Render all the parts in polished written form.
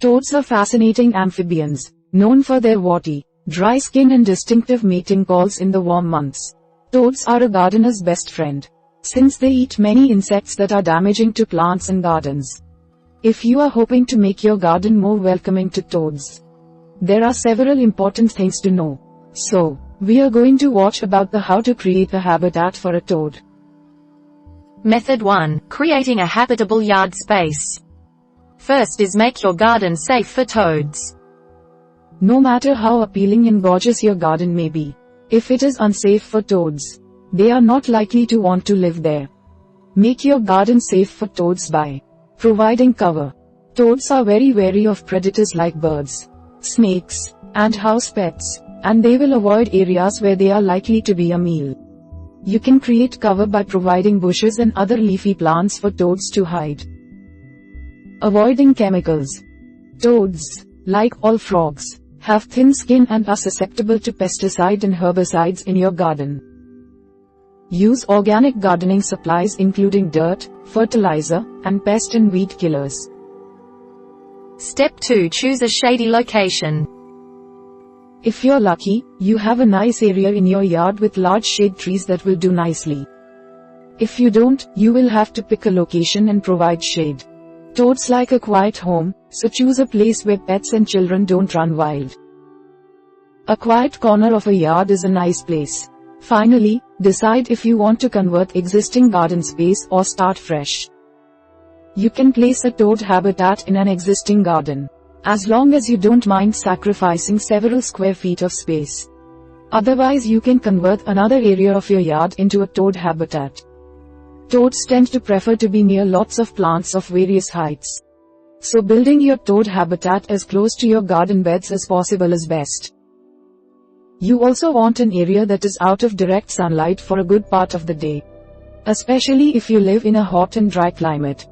Toads are fascinating amphibians, known for their warty, dry skin and distinctive mating calls in the warm months. Toads are a gardener's best friend, since they eat many insects that are damaging to plants and gardens. If you are hoping to make your garden more welcoming to toads, there are several important things to know. So, we are going to watch about how to create a habitat for a toad. Method 1. Creating a habitable yard space. First is make your garden safe for toads. No matter how appealing and gorgeous your garden may be, if it is unsafe for toads, they are not likely to want to live there. Make your garden safe for toads by providing cover. Toads are very wary of predators like birds, snakes, and house pets, and they will avoid areas where they are likely to be a meal. You can create cover by providing bushes and other leafy plants for toads to hide. Avoiding chemicals. Toads, like all frogs, have thin skin and are susceptible to pesticide and herbicides in your garden. Use organic gardening supplies including dirt, fertilizer, and pest and weed killers. Step 2. Choose a shady location. If you're lucky, you have a nice area in your yard with large shade trees that will do nicely. If you don't, you will have to pick a location and provide shade. Toads like a quiet home, so choose a place where pets and children don't run wild. A quiet corner of a yard is a nice place. Finally, decide if you want to convert existing garden space or start fresh. You can place a toad habitat in an existing garden, as long as you don't mind sacrificing several square feet of space. Otherwise, you can convert another area of your yard into a toad habitat. Toads tend to prefer to be near lots of plants of various heights. So building your toad habitat as close to your garden beds as possible is best. You also want an area that is out of direct sunlight for a good part of the day, especially if you live in a hot and dry climate.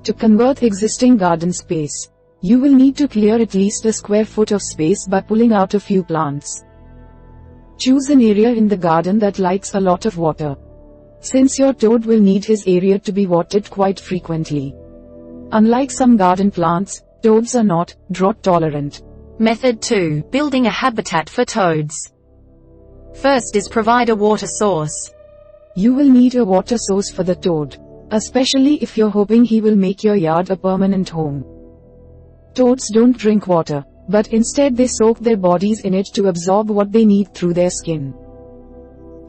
To convert existing garden space, you will need to clear at least a square foot of space by pulling out a few plants. Choose an area in the garden that likes a lot of water, since your toad will need his area to be watered quite frequently. Unlike some garden plants, toads are not drought tolerant. Method 2. Building a habitat for toads. First is provide a water source. You will need a water source for the toad, especially if you're hoping he will make your yard a permanent home. Toads don't drink water, but instead they soak their bodies in it to absorb what they need through their skin.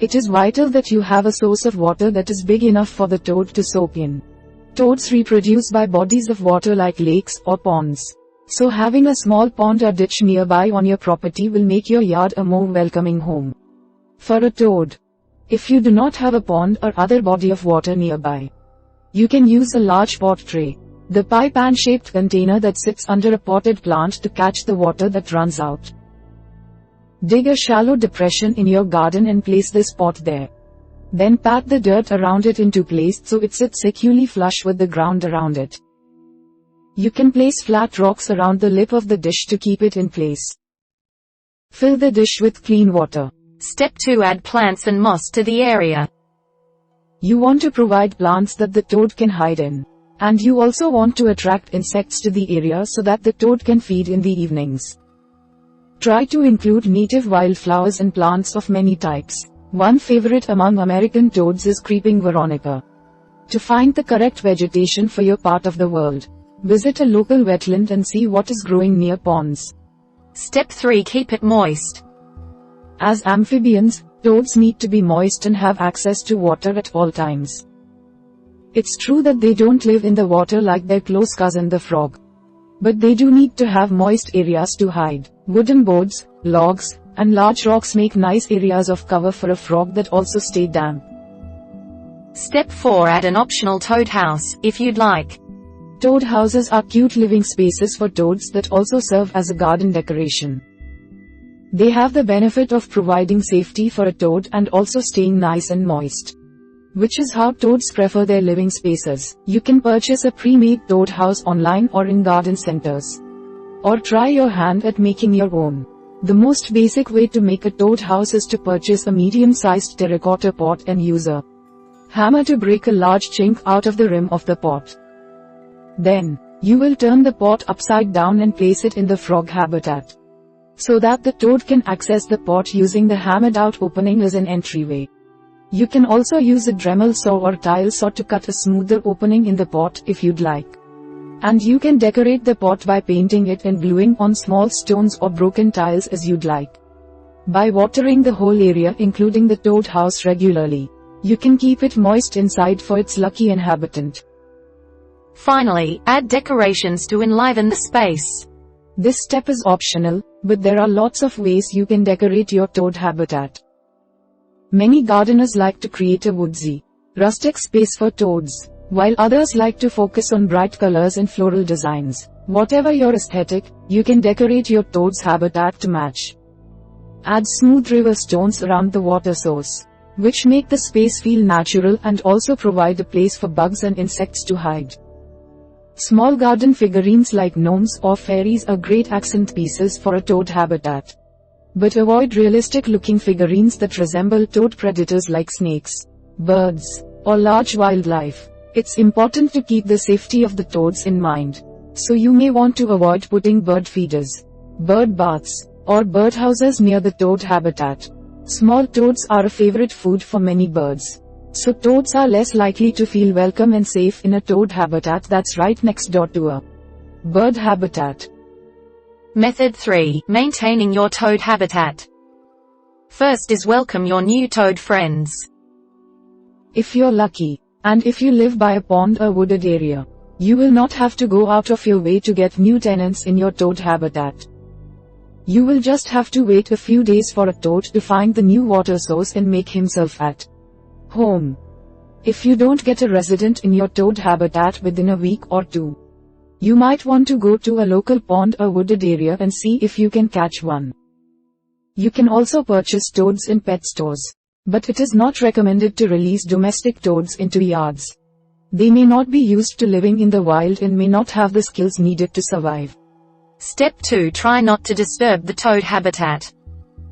It is vital that you have a source of water that is big enough for the toad to soak in. Toads reproduce by bodies of water like lakes or ponds. So having a small pond or ditch nearby on your property will make your yard a more welcoming home for a toad. If you do not have a pond or other body of water nearby, you can use a large pot tray, the pie pan-shaped container that sits under a potted plant to catch the water that runs out. Dig a shallow depression in your garden and place this pot there. Then pat the dirt around it into place so it sits securely flush with the ground around it. You can place flat rocks around the lip of the dish to keep it in place. Fill the dish with clean water. Step 2. Add plants and moss to the area. You want to provide plants that the toad can hide in. And you also want to attract insects to the area so that the toad can feed in the evenings. Try to include native wildflowers and plants of many types. One favorite among American toads is creeping veronica. To find the correct vegetation for your part of the world, visit a local wetland and see what is growing near ponds. Step 3. Keep it moist. As amphibians, toads need to be moist and have access to water at all times. It's true that they don't live in the water like their close cousin the frog, but they do need to have moist areas to hide. Wooden boards, logs, and large rocks make nice areas of cover for a frog that also stay damp. Step 4. Add an optional toad house, if you'd like. Toad houses are cute living spaces for toads that also serve as a garden decoration. They have the benefit of providing safety for a toad and also staying nice and moist, which is how toads prefer their living spaces. You can purchase a pre-made toad house online or in garden centers, or try your hand at making your own. The most basic way to make a toad house is to purchase a medium-sized terracotta pot and use a hammer to break a large chink out of the rim of the pot. Then, You will turn the pot upside down and place it in the frog habitat, so that the toad can access the pot using the hammered out opening as an entryway. You can also use a Dremel saw or tile saw to cut a smoother opening in the pot if you'd like. And you can decorate the pot by painting it and gluing on small stones or broken tiles as you'd like. By watering the whole area including the toad house regularly, you can keep it moist inside for its lucky inhabitant. Finally, add decorations to enliven the space. This step is optional, but there are lots of ways you can decorate your toad habitat. Many gardeners like to create a woodsy, rustic space for toads, while others like to focus on bright colors and floral designs. Whatever your aesthetic, you can decorate your toad's habitat to match. Add smooth river stones around the water source, which make the space feel natural and also provide a place for bugs and insects to hide. Small garden figurines like gnomes or fairies are great accent pieces for a toad habitat. But avoid realistic-looking figurines that resemble toad predators like snakes, birds, or large wildlife. It's important to keep the safety of the toads in mind, so you may want to avoid putting bird feeders, bird baths, or birdhouses near the toad habitat. Small toads are a favorite food for many birds, so toads are less likely to feel welcome and safe in a toad habitat that's right next door to a bird habitat. Method 3. Maintaining your toad habitat. First is welcome your new toad friends. If you're lucky, and if you live by a pond or wooded area, you will not have to go out of your way to get new tenants in your toad habitat. You will just have to wait a few days for a toad to find the new water source and make himself at home. If you don't get a resident in your toad habitat within a week or two, you might want to go to a local pond or wooded area and see if you can catch one. You can also purchase toads in pet stores, but it is not recommended to release domestic toads into yards. They may not be used to living in the wild and may not have the skills needed to survive. Step 2. Try not to disturb the toad habitat.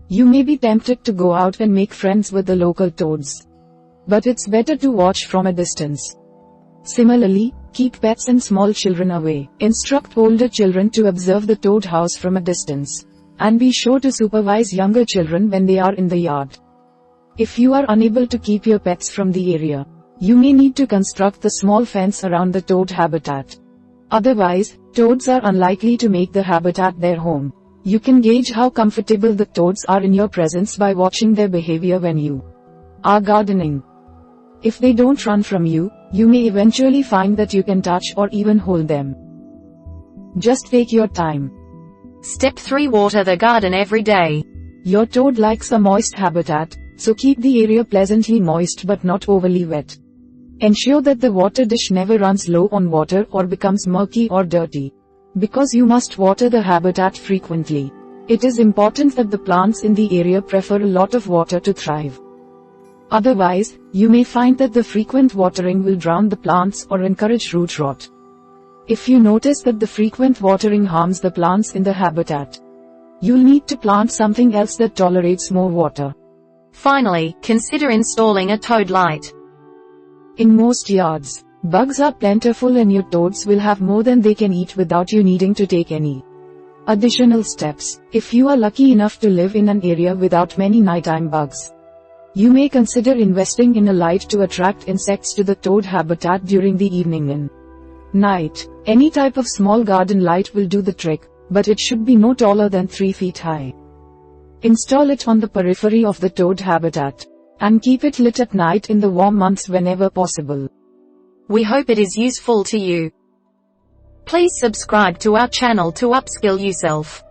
You may be tempted to go out and make friends with the local toads, but it's better to watch from a distance. Similarly, keep pets and small children away. Instruct older children to observe the toad house from a distance, and be sure to supervise younger children when they are in the yard. If you are unable to keep your pets from the area, you may need to construct the small fence around the toad habitat. Otherwise, toads are unlikely to make the habitat their home. You can gauge how comfortable the toads are in your presence by watching their behavior when you are gardening. If they don't run from you, you may eventually find that you can touch or even hold them. Just take your time. Step 3. Water the garden every day. Your toad likes a moist habitat, so keep the area pleasantly moist but not overly wet. Ensure that the water dish never runs low on water or becomes murky or dirty, because you must water the habitat frequently. It is important that the plants in the area prefer a lot of water to thrive. Otherwise, you may find that the frequent watering will drown the plants or encourage root rot. If you notice that the frequent watering harms the plants in the habitat, you'll need to plant something else that tolerates more water. Finally, consider installing a toad light. In most yards, bugs are plentiful and your toads will have more than they can eat without you needing to take any additional steps. If you are lucky enough to live in an area without many nighttime bugs, you may consider investing in a light to attract insects to the toad habitat during the evening and night. Any type of small garden light will do the trick, but it should be no taller than 3 feet high. Install it on the periphery of the toad habitat, and keep it lit at night in the warm months whenever possible. We hope it is useful to you. Please subscribe to our channel to upskill yourself.